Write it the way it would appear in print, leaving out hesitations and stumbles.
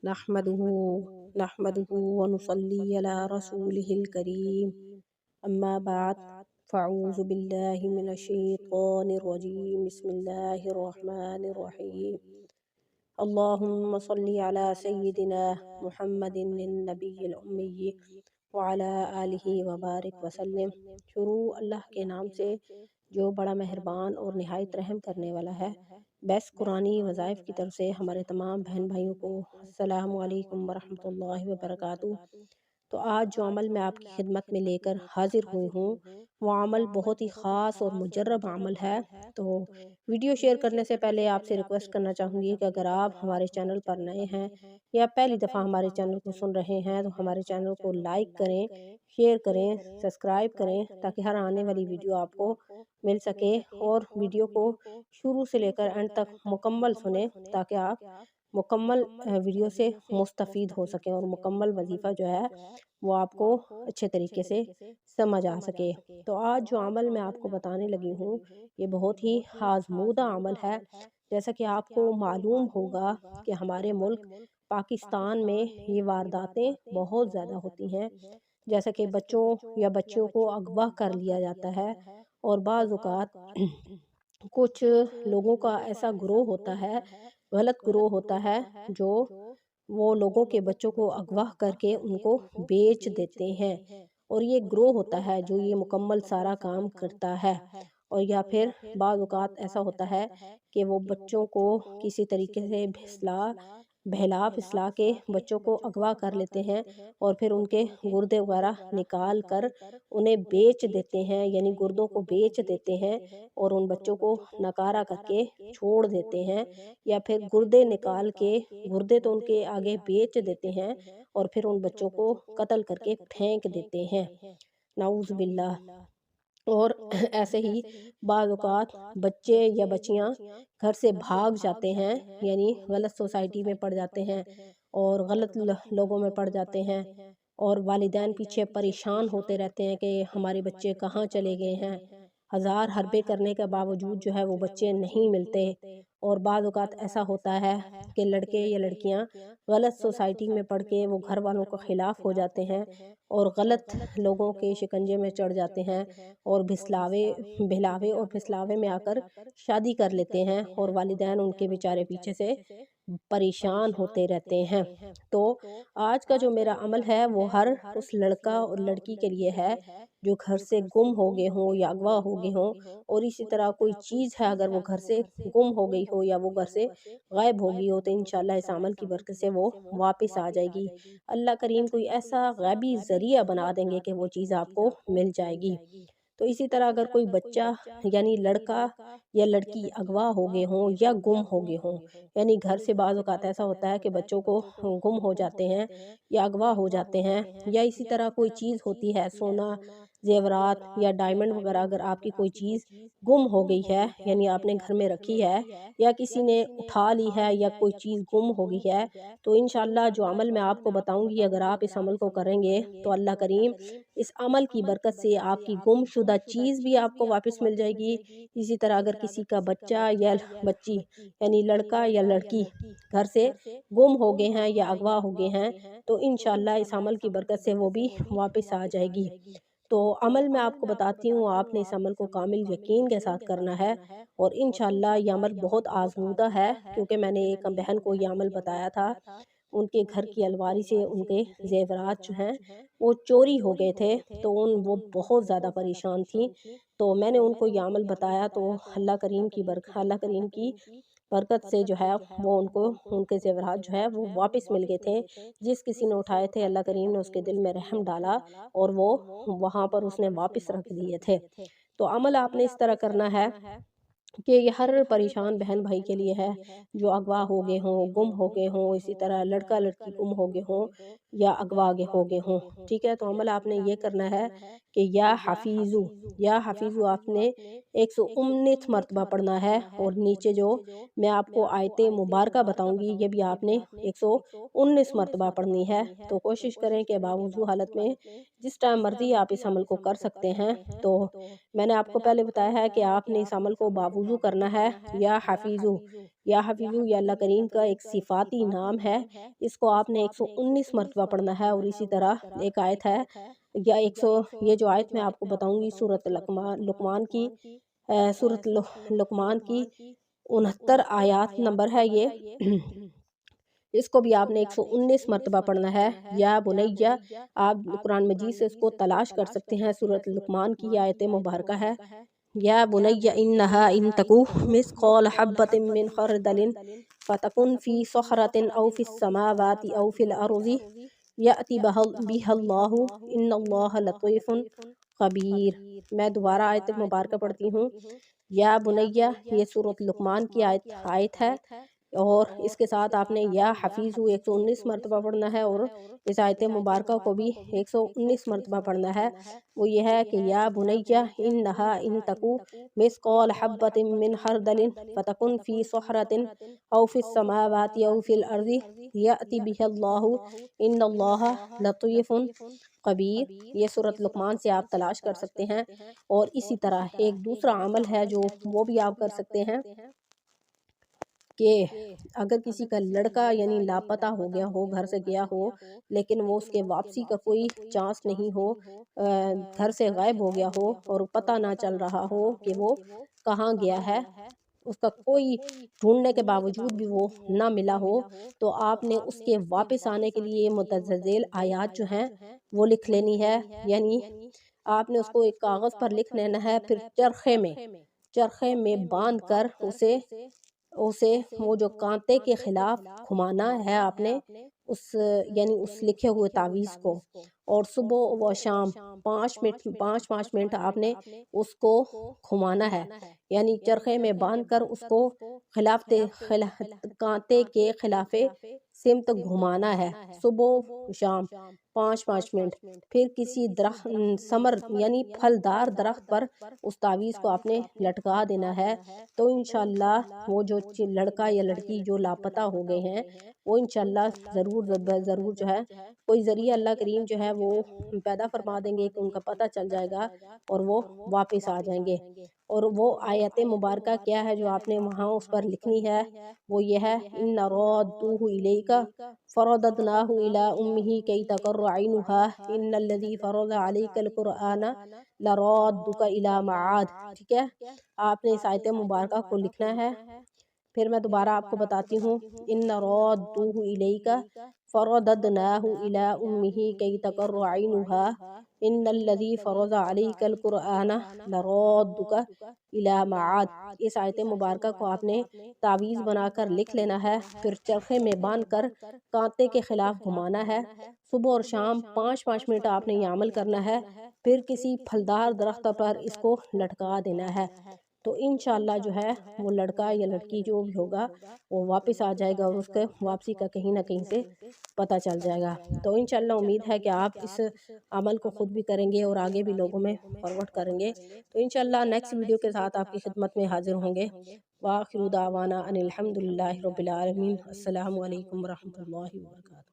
نحمده نحمده ونصلي على رسوله الكريم أما بعد فأعوذ بالله من الشيطان الرجيم بسم الله الرحمن الرحيم اللهم صل على سيدنا محمد النبي الأمي وعلى آلہ وبارک وسلم۔ شروع اللہ کے نام سے جو بڑا مہربان اور نہایت رحم کرنے والا ہے۔ بیس قرآنی وظائف کی طرف سے ہمارے تمام بہن بھائیوں کو السلام علیکم ورحمۃ اللہ وبرکاتہ۔ تو آج جو عمل میں آپ کی خدمت میں لے کر حاضر ہوئی ہوں وہ عمل بہت ہی خاص اور مجرب عمل ہے۔ تو ویڈیو شیئر کرنے سے پہلے آپ سے ریکویسٹ کرنا چاہوں گی کہ اگر آپ ہمارے چینل پر نئے ہیں یا پہلی دفعہ ہمارے چینل کو سن رہے ہیں تو ہمارے چینل کو لائک کریں، شیئر کریں، سبسکرائب کریں تاکہ ہر آنے والی ویڈیو آپ کو مل سکے، اور ویڈیو کو شروع سے لے کر اینڈ تک مکمل سنیں تاکہ آپ مکمل ویڈیو سے مستفید ہو سکیں اور مکمل وظیفہ جو ہے وہ آپ کو اچھے طریقے سے سمجھ آ سکے۔ تو آج جو عمل میں آپ کو بتانے لگی ہوں یہ بہت ہی آزمودہ عمل ہے۔ جیسا کہ آپ کو معلوم ہوگا کہ ہمارے ملک پاکستان میں یہ وارداتیں بہت زیادہ ہوتی ہیں، جیسا کہ بچوں یا بچیوں کو اغوا کر لیا جاتا ہے، اور بعض اوقات کچھ لوگوں کا ایسا گروہ ہوتا ہے، غلط گروہ ہوتا ہے، جو وہ لوگوں کے بچوں کو اغوا کر کے ان کو بیچ دیتے ہیں، اور یہ گروہ ہوتا ہے جو یہ مکمل سارا کام کرتا ہے۔ اور یا پھر بعض اوقات ایسا ہوتا ہے کہ وہ بچوں کو کسی طریقے سے بہلا پھسلا کے بچوں کو اغوا کر لیتے ہیں، اور پھر ان کے گردے وغیرہ نکال کر انہیں بیچ دیتے ہیں، یعنی گردوں کو بیچ دیتے ہیں اور ان بچوں کو نکارہ کر کے چھوڑ دیتے ہیں، یا پھر گردے نکال کے گردے تو ان کے آگے بیچ دیتے ہیں اور پھر ان بچوں کو قتل کر کے پھینک دیتے ہیں، نعوذ باللہ۔ اور ایسے ہی بعض اوقات بچے یا بچیاں گھر سے بھاگ جاتے ہیں، یعنی غلط سوسائٹی میں پڑ جاتے ہیں اور غلط لوگوں میں پڑ جاتے ہیں، اور والدین پیچھے پریشان ہوتے رہتے ہیں کہ ہمارے بچے کہاں چلے گئے ہیں۔ ہزار حربے کرنے کے باوجود جو ہے وہ بچے نہیں ملتے، اور بعض اوقات ایسا ہوتا ہے کہ لڑکے یا لڑکیاں غلط سوسائٹی میں پڑھ کے وہ گھر والوں کے خلاف ہو جاتے ہیں اور غلط لوگوں کے شکنجے میں چڑھ جاتے ہیں، اور بہلاوے اور پھسلاوے میں آ کر شادی کر لیتے ہیں، اور والدین ان کے بیچارے پیچھے سے پریشان ہوتے رہتے ہیں۔ تو آج کا جو میرا عمل ہے وہ ہر اس لڑکا اور لڑکی کے لیے ہے جو گھر سے گم ہو گئے ہوں یا اغوا ہو گئے ہوں، اور اسی طرح کوئی چیز ہے اگر وہ گھر سے گم ہو گئی ہو یا وہ گھر سے غائب ہو گئی ہو تو انشاءاللہ اس عمل کی برکت سے وہ واپس آ جائے گی۔ اللہ کریم کوئی ایسا غیبی ذریعہ بنا دیں گے کہ وہ چیز آپ کو مل جائے گی۔ تو اسی طرح اگر کوئی بچہ یعنی لڑکا یا لڑکی اغوا ہو گئے ہوں یا گم ہو گئے ہوں، یعنی گھر سے بعض اوقات ایسا ہوتا ہے کہ بچوں کو گم ہو جاتے ہیں یا اغوا ہو جاتے ہیں، یا اسی طرح کوئی چیز ہوتی ہے، سونا، زیورات یا ڈائمنڈ وغیرہ، اگر آپ کی کوئی چیز گم ہو گئی ہے، یعنی آپ نے گھر میں رکھی ہے یا کسی نے اٹھا لی ہے یا کوئی چیز گم ہو گئی ہے، تو انشاءاللہ جو عمل میں آپ کو بتاؤں گی اگر آپ اس عمل کو کریں گے تو اللہ کریم اس عمل کی برکت سے آپ کی گم شدہ چیز بھی آپ کو واپس مل جائے گی۔ اسی طرح اگر کسی کا بچہ یا بچی یعنی لڑکا یا لڑکی گھر سے گم ہو گئے ہیں یا اغوا ہو گئے ہیں تو انشاءاللہ اس عمل کی برکت سے وہ بھی واپس آ جائے گی۔ تو عمل میں آپ کو بتاتی ہوں، آپ نے اس عمل کو کامل یقین کے ساتھ کرنا ہے، اور انشاءاللہ یہ عمل بہت آزمودہ ہے، کیونکہ میں نے ایک بہن کو یہ عمل بتایا تھا، ان کے گھر کی الماری سے ان کے زیورات جو ہیں وہ چوری ہو گئے تھے، تو وہ بہت زیادہ پریشان تھیں، تو میں نے ان کو یہ عمل بتایا، تو اللہ کریم کی برکت سے جو ہے وہ ان کے زیورات جو ہے وہ واپس مل گئے تھے۔ جس کسی نے اٹھائے تھے اللہ کریم نے اس کے دل میں رحم ڈالا اور وہ وہاں پر اس نے واپس رکھ دیے تھے۔ تو عمل آپ نے اس طرح کرنا ہے کہ یہ ہر پریشان بہن بھائی کے لیے ہے جو اغوا ہو گئے ہوں، گم ہو گئے ہوں، اسی طرح لڑکا لڑکی گم ہو گئے ہوں یا اغوا ہو گئے ہوں، ٹھیک ہے۔ تو عمل آپ نے یہ کرنا ہے کہ یا حفیظو آپ نے 119 مرتبہ پڑھنا ہے، اور نیچے جو میں آپ کو آیت مبارکہ بتاؤں گی یہ بھی آپ نے 119 مرتبہ پڑھنی ہے۔ تو کوشش کریں کہ باوضو حالت میں جس ٹائم مرضی آپ اس عمل کو کر سکتے ہیں۔ تو میں نے آپ کو پہلے بتایا ہے کہ آپ نے اس عمل کو باوضو کرنا ہے، یا حفیظو یا حفیظو یہ اللہ کریم کا ایک صفاتی نام ہے، اس کو آپ نے 119 مرتبہ پڑھنا ہے۔ اور اسی طرح ایک آیت ہے یا یہ جو آیت میں آپ کو بتاؤں گی سورۃ لقمان کی، سورۃ لقمان کی 69 آیات نمبر ہے یہ، اس کو بھی آپ نے 119 مرتبہ پڑھنا ہے۔ یا بنیہ، آپ قرآن مجید سے اس کو تلاش کر سکتے ہیں، سورۃ لقمان کی آیت مبارکہ ہے۔ یا بنی انہا ان تکو مثقال حبۃ من خردل فتکن فی صخرۃ او فی السماوات او فی الارض یأتی بها اللہ ان اللہ لطیف خبیر۔ میں دوبارہ آیت مبارکہ پڑھتی ہوں۔ یا بنیہ، یہ سورۃ لقمان کی آیت ہے، اور اس کے ساتھ آپ نے یا حفیظ 119 مرتبہ پڑھنا ہے، اور اس آیت مبارکہ کو بھی 119 مرتبہ پڑھنا ہے۔ وہ یہ ہے کہ یا بنیہ انہا ان تکو مثقال حبۃ من خردل فتکن فی صخرۃ او فی السماوات او فی الارض یأتی بها اللہ ان اللہ لطیف خبیر۔ یہ سورۃ لقمان سے آپ تلاش کر سکتے ہیں۔ اور اسی طرح ایک دوسرا عمل ہے جو وہ بھی آپ کر سکتے ہیں کہ اگر کسی کا لڑکا یعنی لاپتہ ہو گیا ہو، گھر سے گیا ہو لیکن وہ اس کے واپسی کا کوئی چانس نہیں ہو، گھر سے غائب ہو گیا ہو اور پتہ نہ چل رہا ہو کہ وہ کہاں گیا ہے، اس کا کوئی ڈھونڈنے کے باوجود بھی وہ نہ ملا ہو، تو آپ نے اس کے واپس آنے کے لیے متذیل آیات جو ہیں وہ لکھ لینی ہے۔ یعنی آپ نے اس کو ایک کاغذ پر لکھ لینا ہے، پھر چرخے میں باندھ کر اسے وہ جو کانٹے کے خلاف گھمانا ہے آپ نے، یعنی اس لکھے ہوئے تعویذ کو، اور صبح و شام 5 منٹ آپ نے اس کو گھمانا ہے، یعنی چرخے میں باندھ کر اس کو کانٹے کے خلاف سمت گھمانا ہے، صبح شام 5 منٹ۔ پھر کسی ثمر یعنی پھلدار درخت پر اس تعویذ کو آپ نے لٹکا دینا ہے، تو انشاءاللہ وہ جو لڑکا یا لڑکی جو لاپتہ ہو گئے ہیں وہ انشاءاللہ ضرور جو ہے کوئی ذریعہ اللہ کریم جو ہے وہ پیدا فرما دیں گے کہ ان کا پتہ چل جائے گا اور وہ واپس آ جائیں گے۔ اور وہ آیت مبارکہ کیا ہے جو آپ نے وہاں اس پر لکھنی ہے، وہ یہ ہے ان رادوہ الیک فرددناہ الی امہ کی تقر عینها ان الذی فرض علیک القرآن لرادک الی معاد۔ ٹھیک ہے، آپ نے اس آیت مبارکہ کو لکھنا ہے۔ پھر میں دوبارہ آپ کو بتاتی ہوں، ان رادوہ الیک فرددناہ الی امہ کی تقر عینها ان الذی فرض علیک القرآن لرادک الی معاد۔ اس آیت مبارکہ کو آپ نے تعویذ بنا کر لکھ لینا ہے، پھر چرخے میں باندھ کر کانٹے کے خلاف گھمانا ہے، صبح اور شام 5 منٹ آپ نے یہ عمل کرنا ہے، پھر کسی پھلدار درخت پر اس کو لٹکا دینا ہے، تو انشاءاللہ جو ہے وہ لڑکا یا لڑکی جو بھی ہوگا وہ واپس آ جائے گا اور اس کے واپسی کا کہیں نہ کہیں سے پتہ چل جائے گا۔ تو انشاءاللہ امید ہے کہ آپ اس عمل کو خود بھی کریں گے اور آگے بھی لوگوں میں فارورڈ کریں گے۔ تو انشاءاللہ نیکسٹ ویڈیو کے ساتھ آپ کی خدمت میں حاضر ہوں گے۔ وآخر دعوانا ان الحمدللہ رب العالمین۔ السلام علیکم ورحمۃ اللہ وبرکاتہ۔